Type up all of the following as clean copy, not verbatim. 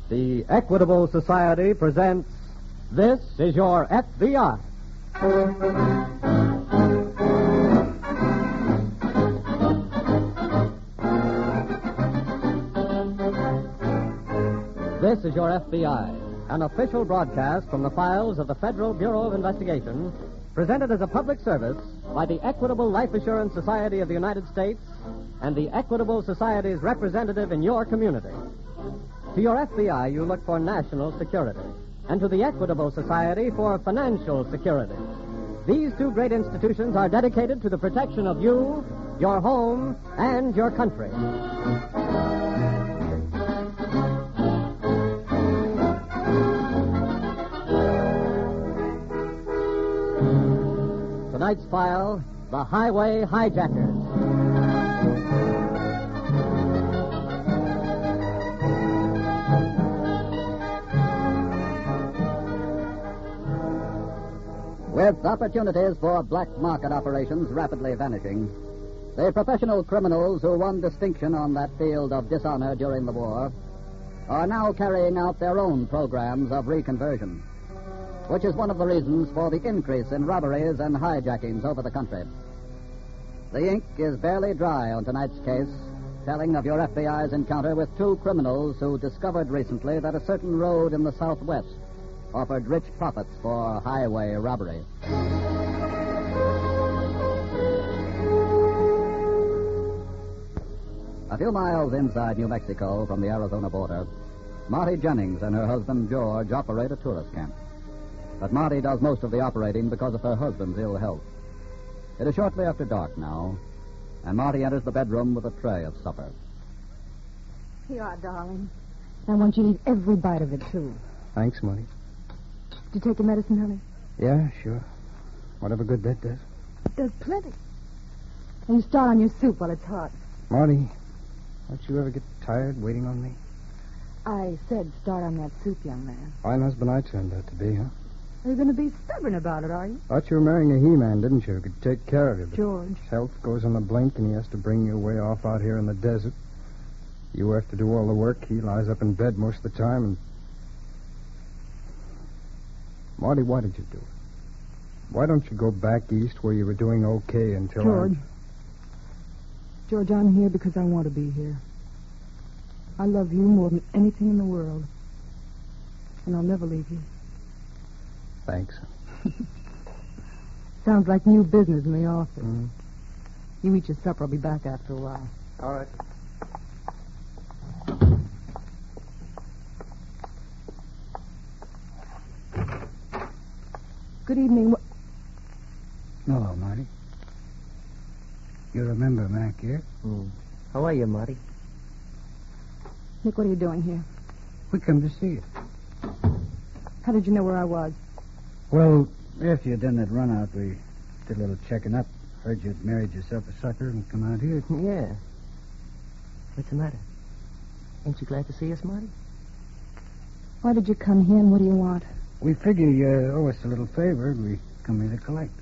The Equitable Society presents This Is Your FBI. This is Your FBI, an official broadcast from the files of the Federal Bureau of Investigation, presented as a public service by the Equitable Life Assurance Society of the United States and the Equitable Society's representative in your community. To your FBI, you look for national security, and to the Equitable Society for financial security. These two great institutions are dedicated to the protection of you, your home, and your country. Tonight's file, the Highway Hijackers. With opportunities for black market operations rapidly vanishing, the professional criminals who won distinction on that field of dishonor during the war are now carrying out their own programs of reconversion, which is one of the reasons for the increase in robberies and hijackings over the country. The ink is barely dry on tonight's case, telling of your FBI's encounter with two criminals who discovered recently that a certain road in the Southwest offered rich profits for highway robbery. A few miles inside New Mexico from the Arizona border, Marty Jennings and her husband George operate a tourist camp. But Marty does most of the operating because of her husband's ill health. It is shortly after dark now, and Marty enters the bedroom with a tray of supper. Here you are, darling. I want you to eat every bite of it, too. Thanks, Marty. Did you take your medicine, honey? Yeah, sure. Whatever good that does. It does plenty. And you start on your soup while it's hot. Marty, don't you ever get tired waiting on me? I said start on that soup, young man. Fine husband I turned out to be, huh? Are you going to be stubborn about it, are you? Thought you were marrying a he-man, didn't you? Who could take care of you. But George. his health goes on the blink, and he has to bring you way off out here in the desert. You have to do all the work. He lies up in bed most of the time, and... Marty, why did you do it? Why don't you go back east where you were doing okay until George, I'm here because I want to be here. I love you more than anything in the world. And I'll never leave you. Thanks. Sounds like new business in the office. Mm-hmm. You eat your supper. I'll be back after a while. All right. Good evening. Hello, Marty. You remember Mac here? How are you, Marty? Nick, what are you doing here? We come to see you. How did you know where I was? Well, after you'd done that run out, we did a little checking up. Heard you'd married yourself a sucker and come out here. Yeah. What's the matter? Ain't you glad to see us, Marty? Why did you come here and what do you want? We figure you owe us a little favor and we come here to collect.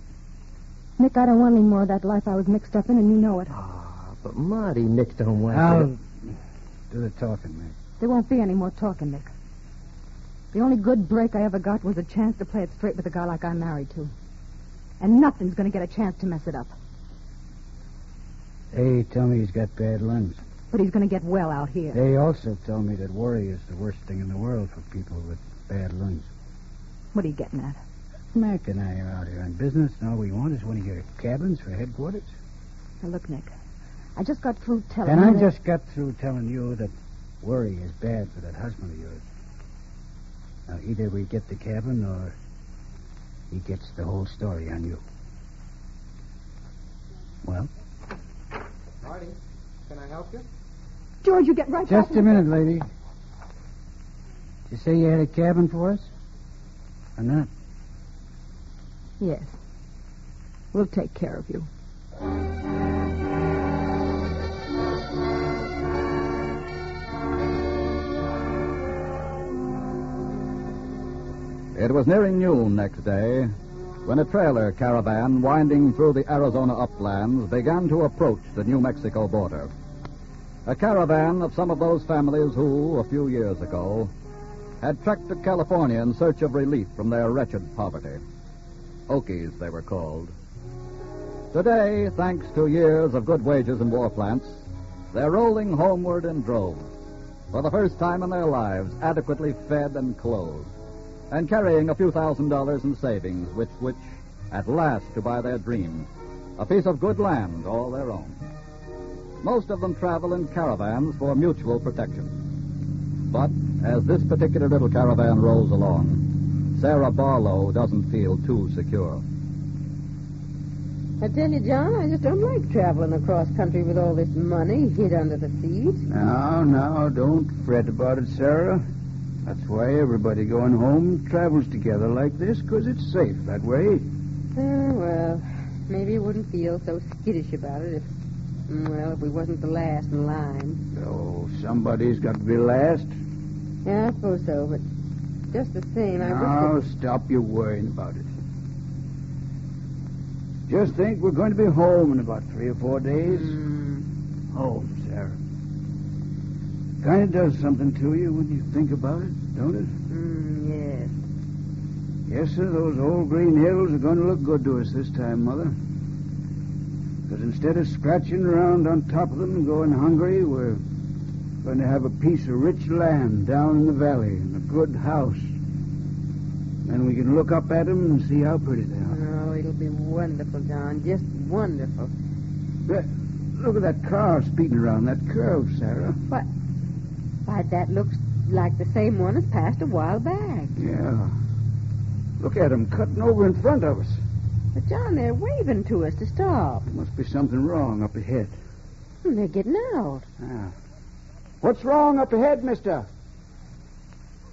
Nick, I don't want any more of that life I was mixed up in, and you know it. But Marty, Nick don't want I'll to... do the talking, Mac. There won't be any more talking, Nick. The only good break I ever got was a chance to play it straight with a guy like I'm married to. And nothing's going to get a chance to mess it up. They tell me he's got bad lungs. But he's going to get well out here. They also tell me that worry is the worst thing in the world for people with bad lungs. What are you getting at? Mac and I are out here on business, and all we want is one of your cabins for headquarters. Now, look, Nick, I just got through telling And you I that... just got through telling you that worry is bad for that husband of yours. Now, either we get the cabin or he gets the whole story on you. Well? Marty, can I help you? George, you get right back... Just a minute, lady. Did you say you had a cabin for us? Or not? Yes. We'll take care of you. It was nearing noon next day when a trailer caravan winding through the Arizona uplands began to approach the New Mexico border. A caravan of some of those families who, a few years ago, had trekked to California in search of relief from their wretched poverty. Okies, they were called. Today, thanks to years of good wages in war plants, they're rolling homeward in droves, for the first time in their lives adequately fed and clothed, and carrying a few $1,000s in savings, which at last to buy their dreams, a piece of good land all their own. Most of them travel in caravans for mutual protection. But as this particular little caravan rolls along, Sarah Barlow doesn't feel too secure. I tell you, John, I just don't like traveling across country with all this money hid under the seat. Now, don't fret about it, Sarah. That's why everybody going home travels together like this, 'cause it's safe that way. Well, maybe I wouldn't feel so skittish about it if we wasn't the last in line. Oh, somebody's got to be last. Yeah, I suppose so, but just the same, I Now, wish stop your worrying about it. Just think we're going to be home in about 3 or 4 days. Home, Sarah. Kind of does something to you when you think about it, don't it? Yes. Yes, sir, those old green hills are going to look good to us this time, Mother. Because instead of scratching around on top of them and going hungry, we're going to have a piece of rich land down in the valley and a good house. And we can look up at them and see how pretty they are. Oh, it'll be wonderful, John, just wonderful. Look at that car speeding around that curve, Sarah. Why, that looks like the same one as passed a while back. Yeah. Look at them cutting over in front of us. But, John, they're waving to us to stop. There must be something wrong up ahead. They're getting out. Ah. What's wrong up ahead, mister?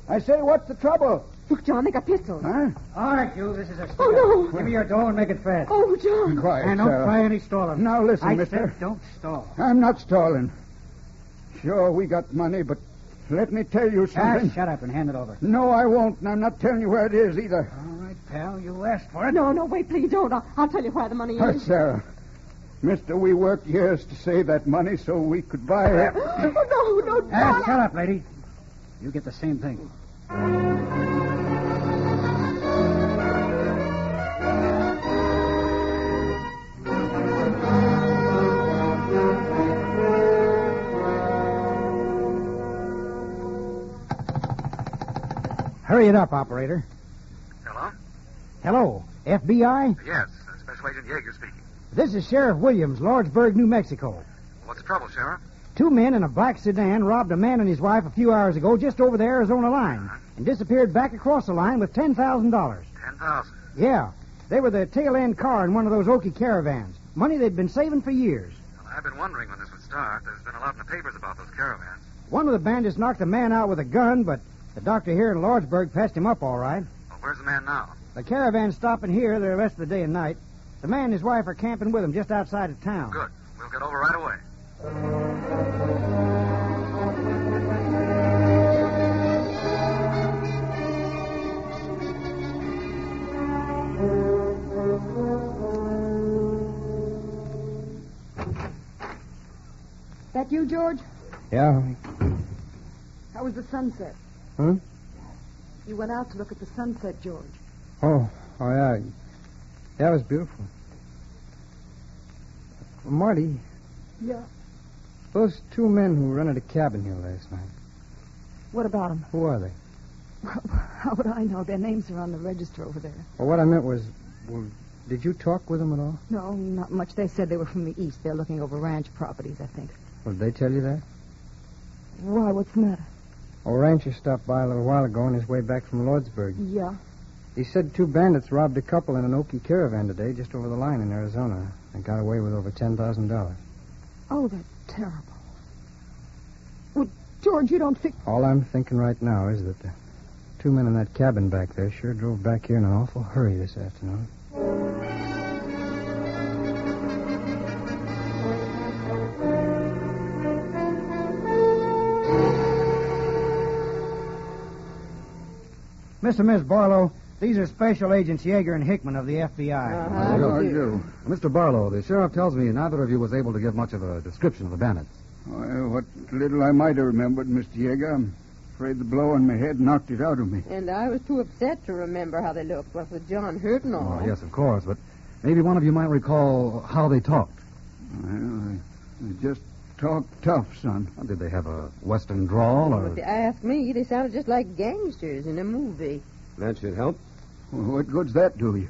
I say, what's the trouble? Look, John, they got pistols. Huh? All right, you. This is a stick-up. Oh, no. Give me your dough and make it fast. Oh, John. Quiet, And don't Sarah. try any stalling. Now, listen, I mister. said don't stall. I'm not stalling. Sure, we got money, but let me tell you something. Shut up and hand it over. No, I won't, and I'm not telling you where it is either. All right, pal. You asked for it. No, wait, please don't. I'll tell you where the money is. Sarah. Mister, we worked years to save that money so we could buy it. Oh, no, John. Shut up, lady. You get the same thing. Hurry it up, operator. Hello? Hello, FBI? Yes, Special Agent Yeager speaking. This is Sheriff Williams, Lordsburg, New Mexico. What's the trouble, Sheriff? 2 men in a black sedan robbed a man and his wife a few hours ago just over the Arizona line and disappeared back across the line with $10,000. $10,000. Yeah, they were the tail-end car in one of those Okie caravans. Money they'd been saving for years. Well, I've been wondering when this would start. There's been a lot in the papers about those caravans. One of the bandits knocked a man out with a gun, but the doctor here in Lordsburg patched him up all right. Well, where's the man now? The caravan's stopping here the rest of the day and night. The man and his wife are camping with him just outside of town. Good. We'll get over right away. That you, George? Yeah. How was the sunset? Huh? You went out to look at the sunset, George. Oh, yeah. Yeah, it was beautiful. Marty, Yeah. those 2 men who rented a cabin here last night, What about them? who are they? How would I know? Their names are on the register over there. Well, what I meant was, did you talk with them at all? No, not much. They said they were from the east. They're looking over ranch properties, I think. Well, did they tell you that? Why, what's the matter? A rancher stopped by a little while ago on his way back from Lordsburg. Yeah. He said 2 bandits robbed a couple in an Okie caravan today just over the line in Arizona and got away with over $10,000. Oh, that's terrible. Well, George, you don't think... All I'm thinking right now is that the 2 men in that cabin back there sure drove back here in an awful hurry this afternoon. Mr. and Miss Barlow, these are Special Agents Yeager and Hickman of the FBI. How do you do? Mr. Barlow, the sheriff tells me neither of you was able to give much of a description of the bandits. Well, what little I might have remembered, Mr. Yeager, I'm afraid the blow on my head knocked it out of me. And I was too upset to remember how they looked, what with John hurt and all. Oh, yes, of course, but maybe one of you might recall how they talked. Well, I just talked tough, son. Did they have a Western drawl, Well, or... if you ask me, they sounded just like gangsters in a movie. That should help. Well, what good's that do you?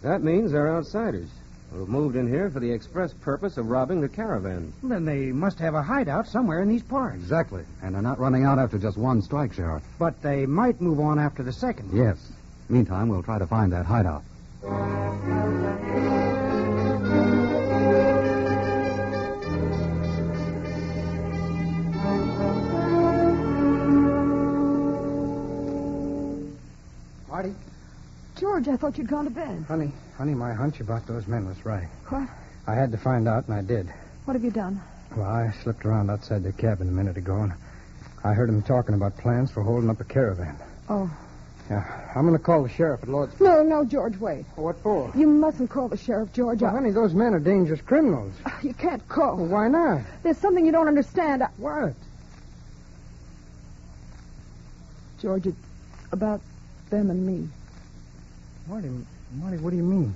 That means they're outsiders who've moved in here for the express purpose of robbing the caravan. Then they must have a hideout somewhere in these parts. Exactly. And they're not running out after just one strike, Sheriff. But they might move on after the second. Yes. Meantime, we'll try to find that hideout. Marty? George, I thought you'd gone to bed. Honey, my hunch about those men was right. What? I had to find out, and I did. What have you done? Well, I slipped around outside their cabin a minute ago, and I heard them talking about plans for holding up a caravan. Oh. Yeah, I'm going to call the sheriff at Lord's... No, George, wait. What for? You mustn't call the sheriff, George. Well, honey, those men are dangerous criminals. You can't call. Well, why not? There's something you don't understand. What? George, it's about them and me. Marty, what do you mean?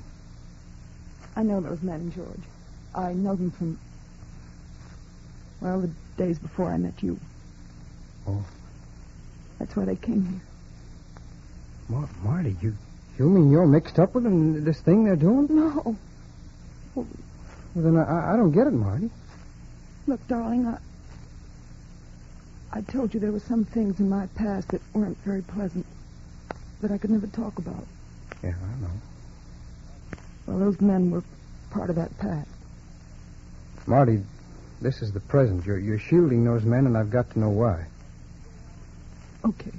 I know those men, George. I know them from, well, the days before I met you. Oh. That's why they came here. Marty, you mean you're mixed up with them, in this thing they're doing? No. Well, then I don't get it, Marty. Look, darling, I told you there were some things in my past that weren't very pleasant, that I could never talk about. Yeah, I know. Well, those men were part of that past. Marty, this is the present. You're shielding those men, and I've got to know why. Okay.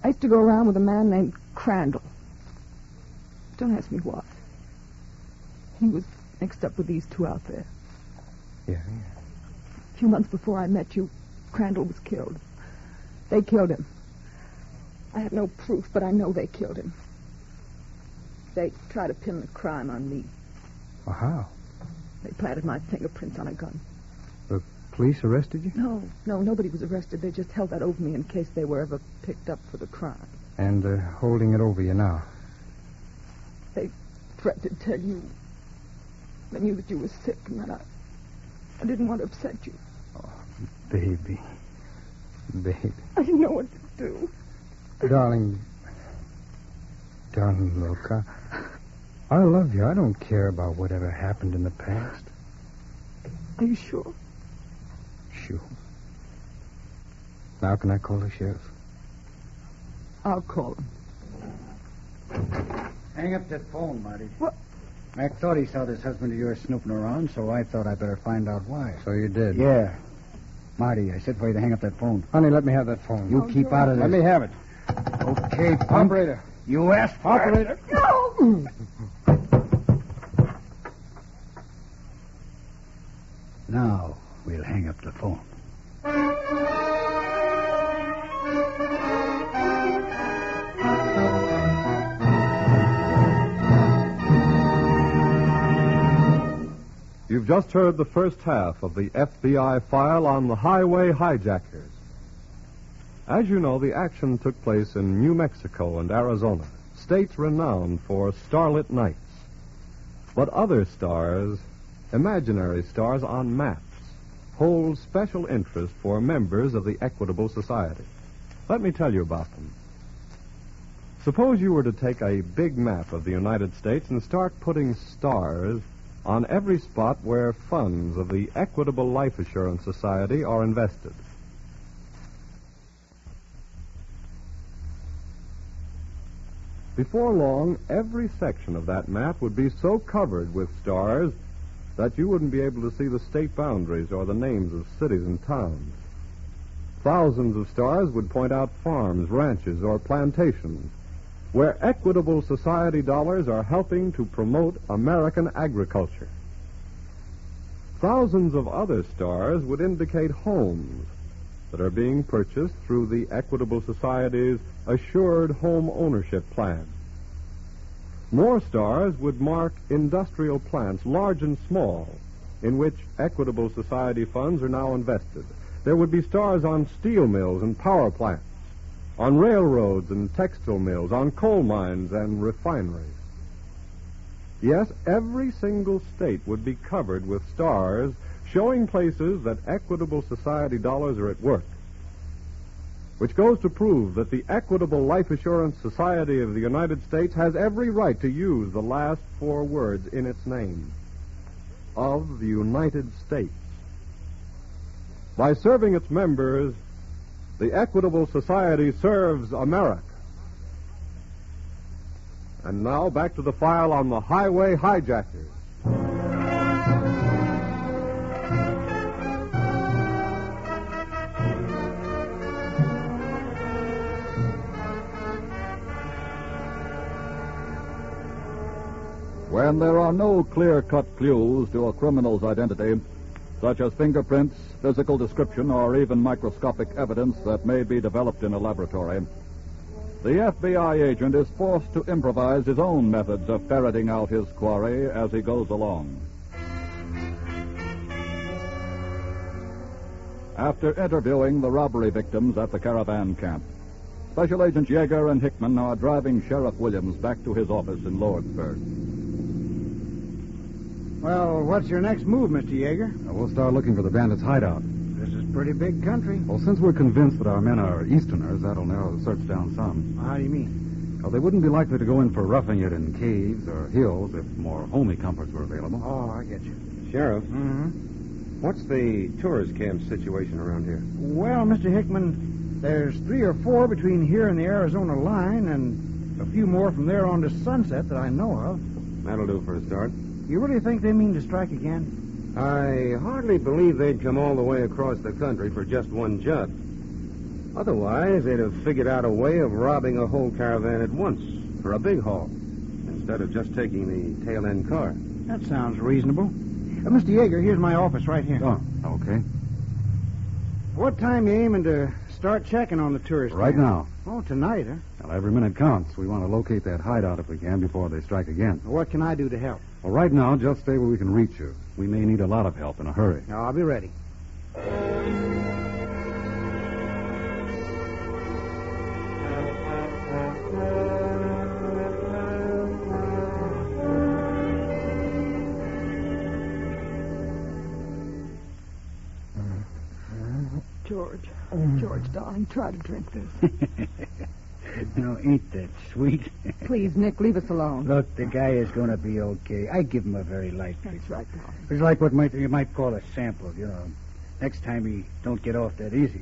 I used to go around with a man named Crandall. Don't ask me why. He was mixed up with these two out there. Yeah. A few months before I met you, Crandall was killed. They killed him. I have no proof, but I know they killed him. They tried to pin the crime on me. Well, how? They planted my fingerprints on a gun. The police arrested you? No, nobody was arrested. They just held that over me in case they were ever picked up for the crime. And holding it over you now. They threatened to tell you. They knew that you were sick, and that I didn't want to upset you. Oh, baby. I didn't know what to do. Darling, look, I love you. I don't care about whatever happened in the past. Are you sure? Sure. Now can I call the sheriff? I'll call him. Hang up that phone, Marty. What? Mac thought he saw this husband of yours snooping around, so I thought I'd better find out why. So you did? Yeah. Marty, I said for you to hang up that phone. Honey, let me have that phone. You keep out of this. Let me have it. Okay, punk. Operator. You asked for Operator. No! Now we'll hang up the phone. You've just heard the first half of the FBI file on the Highway Hijackers. As you know, the action took place in New Mexico and Arizona, states renowned for starlit nights. But other stars, imaginary stars on maps, hold special interest for members of the Equitable Society. Let me tell you about them. Suppose you were to take a big map of the United States and start putting stars on every spot where funds of the Equitable Life Assurance Society are invested. Before long, every section of that map would be so covered with stars that you wouldn't be able to see the state boundaries or the names of cities and towns. Thousands of stars would point out farms, ranches, or plantations where Equitable Society dollars are helping to promote American agriculture. Thousands of other stars would indicate homes that are being purchased through the Equitable Society's Assured Home Ownership Plan. More stars would mark industrial plants, large and small, in which Equitable Society funds are now invested. there would be stars on steel mills and power plants, on railroads and textile mills, on coal mines and refineries. Yes, every single state would be covered with stars showing places that Equitable Society dollars are at work, which goes to prove that the Equitable Life Assurance Society of the United States has every right to use the last 4 words in its name, of the United States. By serving its members, the Equitable Society serves America. And now back to the file on the Highway Hijackers. When there are no clear-cut clues to a criminal's identity, such as fingerprints, physical description, or even microscopic evidence that may be developed in a laboratory, the FBI agent is forced to improvise his own methods of ferreting out his quarry as he goes along. After interviewing the robbery victims at the caravan camp, Special Agents Yeager and Hickman are driving Sheriff Williams back to his office in Lordsburg. Well, what's your next move, Mr. Yeager? We'll start looking for the bandits' hideout. This is pretty big country. Well, since we're convinced that our men are Easterners, that'll narrow the search down some. How do you mean? Well, they wouldn't be likely to go in for roughing it in caves or hills if more homey comforts were available. Oh, I get you. Sheriff, Mm-hmm. what's the tourist camp situation around here? Well, Mr. Hickman, there's 3 or 4 between here and the Arizona line, and a few more from there on to Sunset that I know of. That'll do for a start. You really think they mean to strike again? I hardly believe they'd come all the way across the country for just one job. Otherwise, they'd have figured out a way of robbing a whole caravan at once for a big haul, instead of just taking the tail-end car. That sounds reasonable. Mr. Yeager, here's my office right here. Oh, okay. What time you aiming to start checking on the tourists? Right now. Oh, tonight, huh? Well, every minute counts. We want to locate that hideout if we can before they strike again. What can I do to help? Well, right now, just stay where we can reach you. We may need a lot of help in a hurry. Now, I'll be ready. George, darling, try to drink this. No, ain't that sweet? Please, Nick, leave us alone. Look, the guy is going to be okay. I give him a very light drink. That's right, darling. It's like what you might call a sample, you know. Next time he don't get off that easy.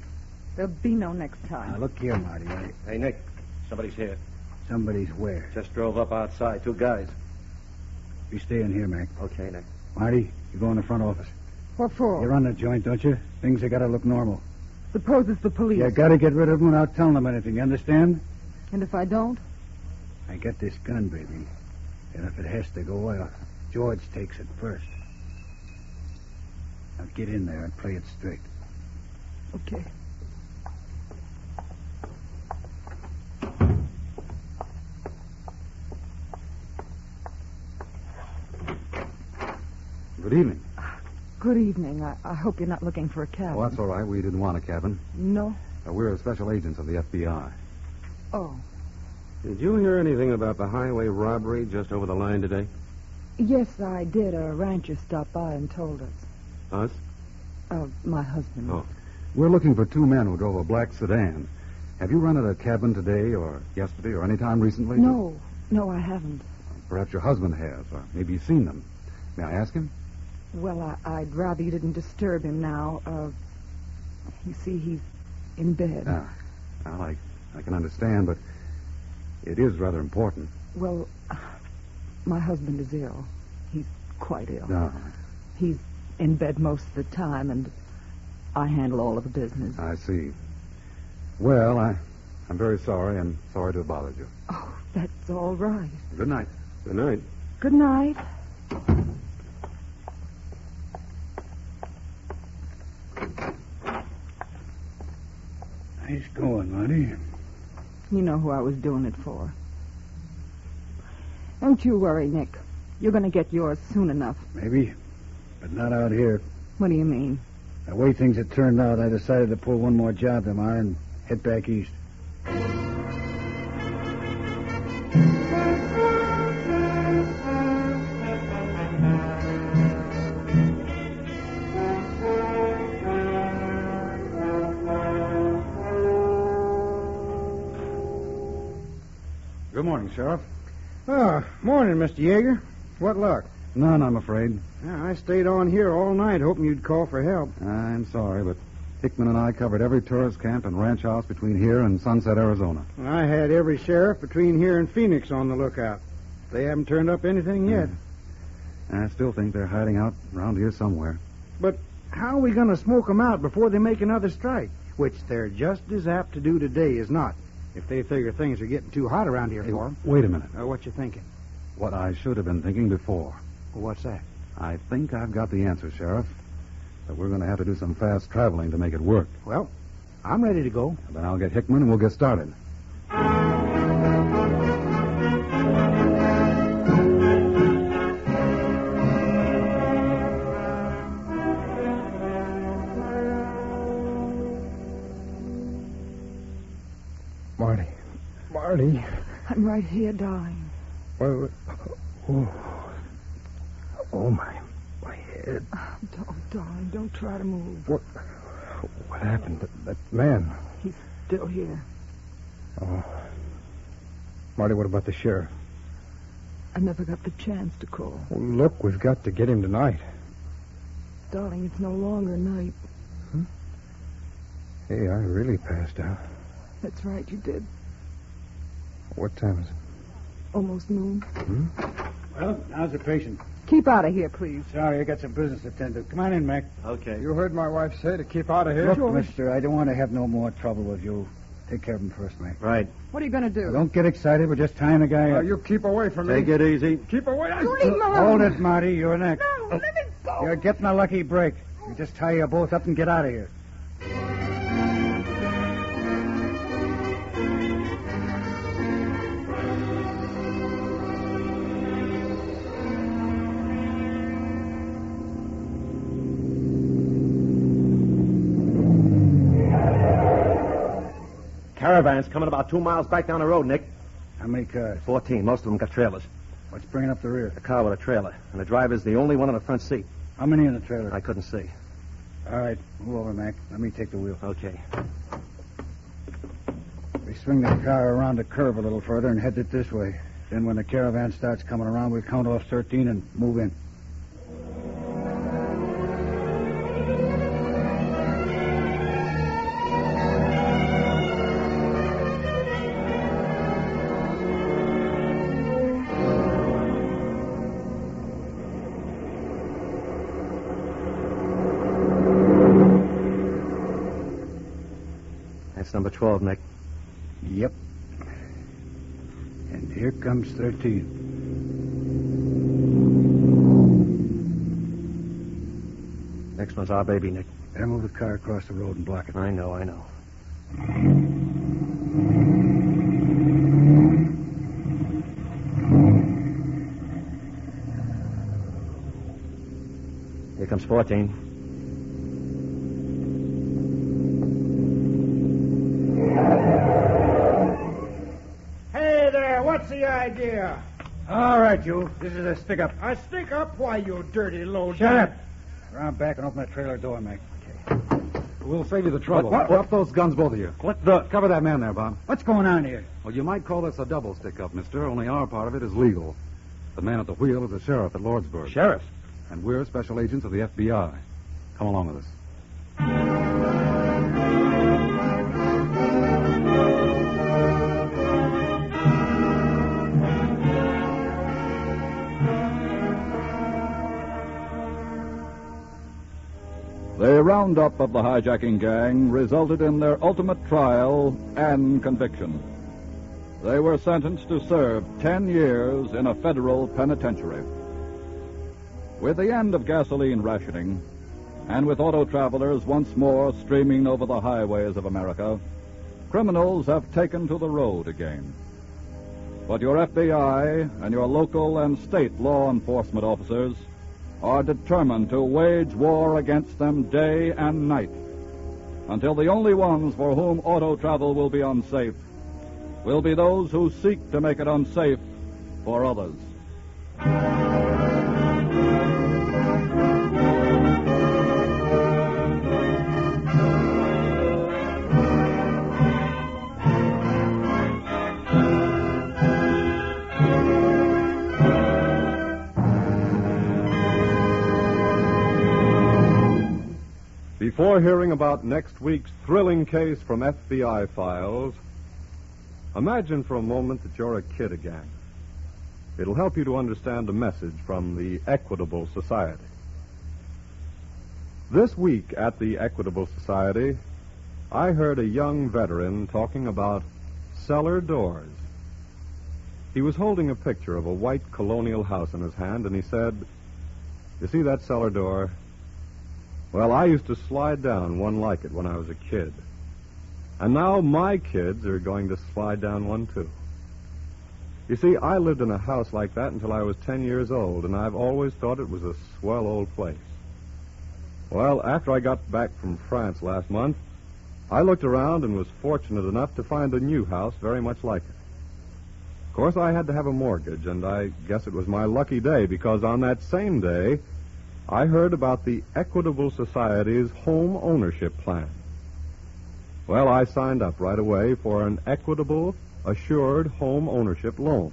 There'll be no next time. Now, look here, Marty. Hey, Nick, somebody's here. Somebody's where? Just drove up outside. 2 guys. You stay in here, Mac. Okay, Nick. Marty, you go in the front office. What for? You run the joint, don't you? Things have got to look normal. Suppose it's the police. You got to get rid of them without telling them anything, you understand? And if I don't? I got this gun, baby. And if it has to go, well, George takes it first. Now get in there and play it straight. Okay. Good evening. Good evening. I hope you're not looking for a cabin. Oh, that's all right. We didn't want a cabin. No? We're special agents of the FBI. Oh. Did you hear anything about the highway robbery just over the line today? Yes, I did. A rancher stopped by and told us. Us? My husband. Oh. We're looking for 2 men who drove a black sedan. Have you rented a cabin today or yesterday or any time recently? No, I haven't. Perhaps your husband has, or maybe you've seen them. May I ask him? Well, I'd rather you didn't disturb him now. You see, he's in bed. Well, I can understand, but it is rather important. Well, my husband is ill. He's quite ill. No. He's in bed most of the time, and I handle all of the business. I see. Well, I'm very sorry, and sorry to have bothered you. Oh, that's all right. Good night. Good night. Good night. Nice going, Marty. You know who I was doing it for. Don't you worry, Nick. You're going to get yours soon enough. Maybe, but not out here. What do you mean? The way things had turned out, I decided to pull one more job tomorrow and head back east. Good morning, Sheriff. Oh, morning, Mr. Yeager. What luck? None, I'm afraid. Yeah, I stayed on here all night hoping you'd call for help. I'm sorry, but Hickman and I covered every tourist camp and ranch house between here and Sunset, Arizona. I had every sheriff between here and Phoenix on the lookout. They haven't turned up anything yet. I still think they're hiding out around here somewhere. But how are we going to smoke them out before they make another strike? Which they're just as apt to do today as not, if they figure things are getting too hot around here for them. Wait a minute. What you thinking? What I should have been thinking before. What's that? I think I've got the answer, Sheriff. But we're going to have to do some fast traveling to make it work. Well, I'm ready to go. Then I'll get Hickman and we'll get started. Marty. I'm right here, darling. Well, oh, my head. Darling, don't try to move. What happened? That man. He's still here. Oh. Marty, what about the sheriff? I never got the chance to call. Well, look, we've got to get him tonight. Darling, it's no longer night. Hey, I really passed out. That's right, you did. What time is it? Almost noon. Well, how's the patient? Keep out of here, please. Sorry, I got some business to tend to. Come on in, Mac. Okay. You heard my wife say to keep out of here? Look, mister, I don't want to have no more trouble with you. Take care of him first, Mac. Right. What are you going to do? Now, don't get excited. We're just tying the guy up. You keep away from me. Take it easy. Keep away. You leave him alone. Hold it, Marty. You're next. No, let me go. You're getting a lucky break. We just tie you both up and get out of here. Caravan's coming about 2 miles back down the road, Nick. How many cars? 14. Most of them got trailers. What's bringing up the rear? A car with a trailer. And the driver's the only one in the front seat. How many in the trailer? I couldn't see. All right, move over, Mac. Let me take the wheel. Okay. We swing the car around the curve a little further and head it this way. Then when the caravan starts coming around, we'll count off 13 and move in. That's number 12, Nick. Yep. And here comes 13. Next one's our baby, Nick. Better move the car across the road and block it. I know. Here comes 14. Hey there, what's the idea? All right, you. This is a stick-up. A stick up? Why, you dirty low Shut up. Around back and open that trailer door, Mac. We'll save you the trouble. What? Drop those guns, both of you. What the... Cover that man there, Bob. What's going on here? Well, you might call this a double stick-up, mister. Only our part of it is legal. The man at the wheel is the sheriff at Lordsburg. Sheriff? And we're special agents of the FBI. Come along with us. The roundup of the hijacking gang resulted in their ultimate trial and conviction. They were sentenced to serve 10 years in a federal penitentiary. With the end of gasoline rationing, and with auto travelers once more streaming over the highways of America, criminals have taken to the road again. But your FBI and your local and state law enforcement officers are determined to wage war against them day and night, until the only ones for whom auto travel will be unsafe will be those who seek to make it unsafe for others. Before hearing about next week's thrilling case from FBI files, imagine for a moment that you're a kid again. It'll help you to understand a message from the Equitable Society. This week at the Equitable Society, I heard a young veteran talking about cellar doors. He was holding a picture of a white colonial house in his hand, and he said, "You see that cellar door? Well, I used to slide down one like it when I was a kid. And now my kids are going to slide down one, too." You see, I lived in a house like that until I was 10 years old, and I've always thought it was a swell old place. Well, after I got back from France last month, I looked around and was fortunate enough to find a new house very much like it. Of course, I had to have a mortgage, and I guess it was my lucky day, because on that same day, I heard about the Equitable Society's home ownership plan. Well, I signed up right away for an Equitable Assured Home Ownership Loan.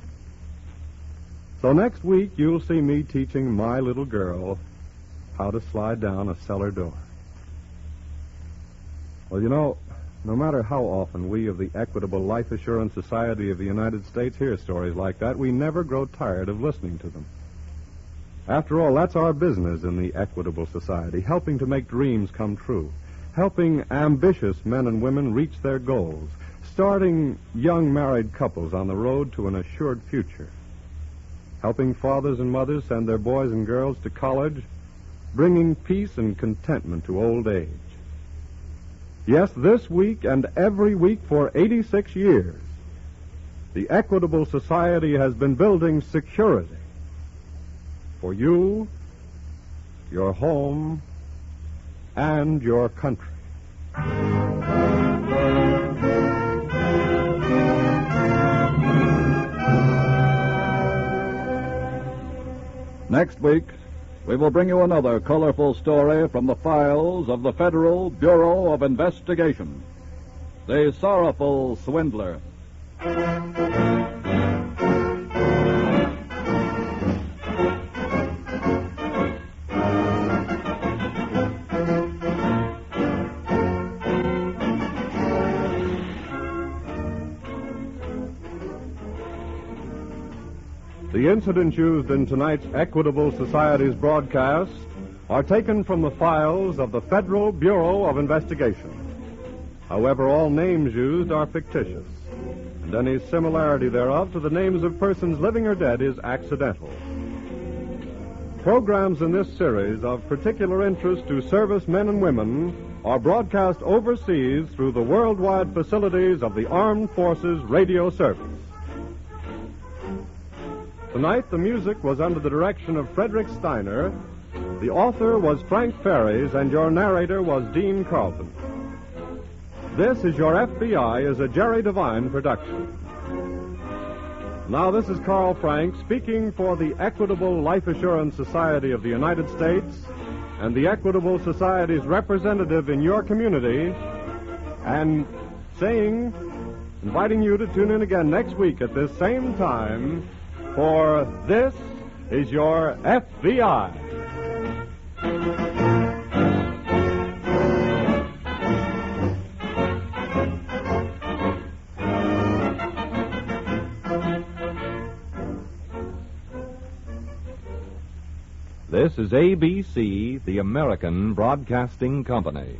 So next week, you'll see me teaching my little girl how to slide down a cellar door. Well, you know, no matter how often we of the Equitable Life Assurance Society of the United States hear stories like that, we never grow tired of listening to them. After all, that's our business in the Equitable Society, helping to make dreams come true, helping ambitious men and women reach their goals, starting young married couples on the road to an assured future, helping fathers and mothers send their boys and girls to college, bringing peace and contentment to old age. Yes, this week and every week for 86 years, the Equitable Society has been building security for you, your home, and your country. Next week, we will bring you another colorful story from the files of the Federal Bureau of Investigation. The Sorrowful Swindler. The incidents used in tonight's Equitable Society's broadcast are taken from the files of the Federal Bureau of Investigation. However, all names used are fictitious, and any similarity thereof to the names of persons living or dead is accidental. Programs in this series of particular interest to servicemen and women are broadcast overseas through the worldwide facilities of the Armed Forces Radio Service. Tonight, the music was under the direction of Frederick Steiner. The author was Frank Ferries, and your narrator was Dean Carlton. This is Your FBI is a Jerry Devine production. Now, this is Carl Frank speaking for the Equitable Life Assurance Society of the United States and the Equitable Society's representative in your community, and inviting you to tune in again next week at this same time, for This is Your FBI. This is ABC, the American Broadcasting Company.